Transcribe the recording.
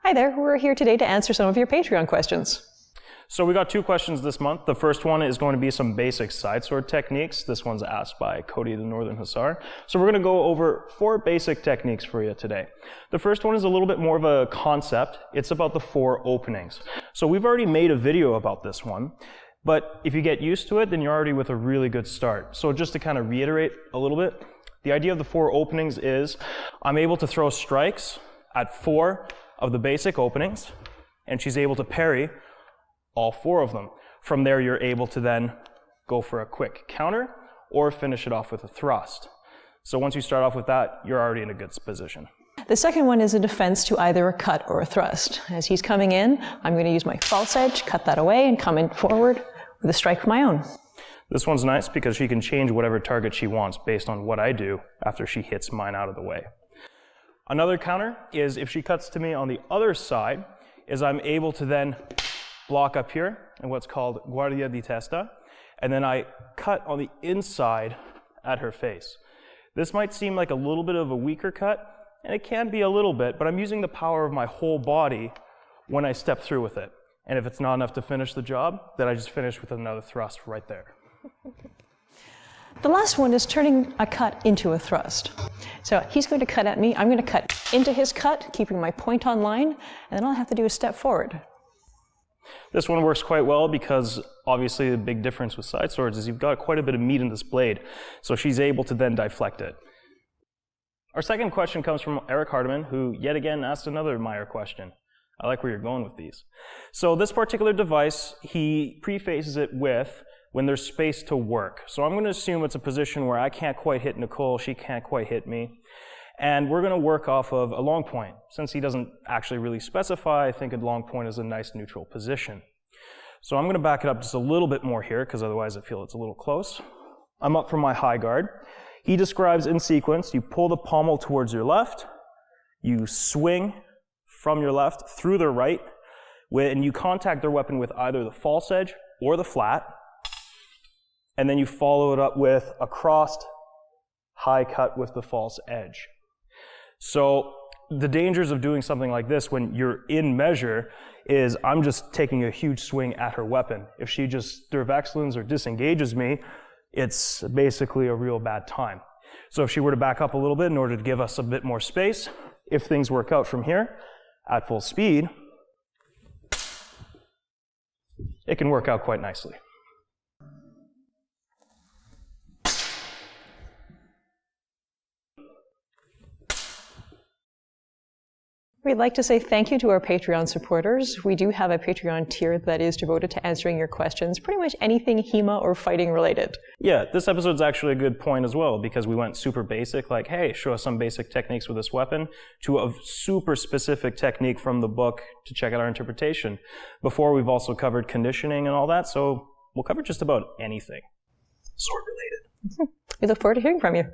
Hi there, we're here today to answer some of your Patreon questions. So we got 2 questions this month. The first one is going to be some basic side sword techniques. This one's asked by Cody the Northern Hussar. So we're going to go over 4 basic techniques for you today. The first one is a little bit more of a concept. It's about the 4 openings. So we've already made a video about this one, but if you get used to it, then you're already with a really good start. So just to kind of reiterate a little bit, the idea of the 4 openings is I'm able to throw strikes at 4 of the basic openings, and she's able to parry all 4 of them. From there, you're able to then go for a quick counter or finish it off with a thrust. So once you start off with that, you're already in a good position. The second one is a defense to either a cut or a thrust. As he's coming in, I'm going to use my false edge, cut that away, and come in forward with a strike of my own. This one's nice because she can change whatever target she wants based on what I do after she hits mine out of the way. Another counter is if she cuts to me on the other side, is I'm able to then block up here in what's called guardia di testa, and then I cut on the inside at her face. This might seem like a little bit of a weaker cut, and it can be a little bit, but I'm using the power of my whole body when I step through with it. And if it's not enough to finish the job, then I just finish with another thrust right there. The last one is turning a cut into a thrust. So he's going to cut at me, I'm going to cut into his cut, keeping my point on line, and then all I have to do is step forward. This one works quite well because obviously the big difference with side swords is you've got quite a bit of meat in this blade, so she's able to then deflect it. Our second question comes from Eric Hardiman, who yet again asked another Meyer question. I like where you're going with these. So this particular device, he prefaces it with when there's space to work. So I'm going to assume it's a position where I can't quite hit Nicole, she can't quite hit me. And we're going to work off of a long point. Since he doesn't actually really specify, I think a long point is a nice neutral position. So I'm going to back it up just a little bit more here, because otherwise I feel it's a little close. I'm up from my high guard. He describes in sequence, you pull the pommel towards your left, you swing from your left through the right, and you contact their weapon with either the false edge or the flat, and then you follow it up with a crossed high cut with the false edge. So the dangers of doing something like this when you're in measure is I'm just taking a huge swing at her weapon. If she just stir of excellence or disengages me, it's basically a real bad time. So if she were to back up a little bit in order to give us a bit more space, if things work out from here at full speed, it can work out quite nicely. We'd like to say thank you to our Patreon supporters. We do have a Patreon tier that is devoted to answering your questions, pretty much anything HEMA or fighting related. Yeah, this episode's actually a good point as well, because we went super basic, like, hey, show us some basic techniques with this weapon, to a super specific technique from the book to check out our interpretation. Before, we've also covered conditioning and all that, so we'll cover just about anything sword related. We look forward to hearing from you.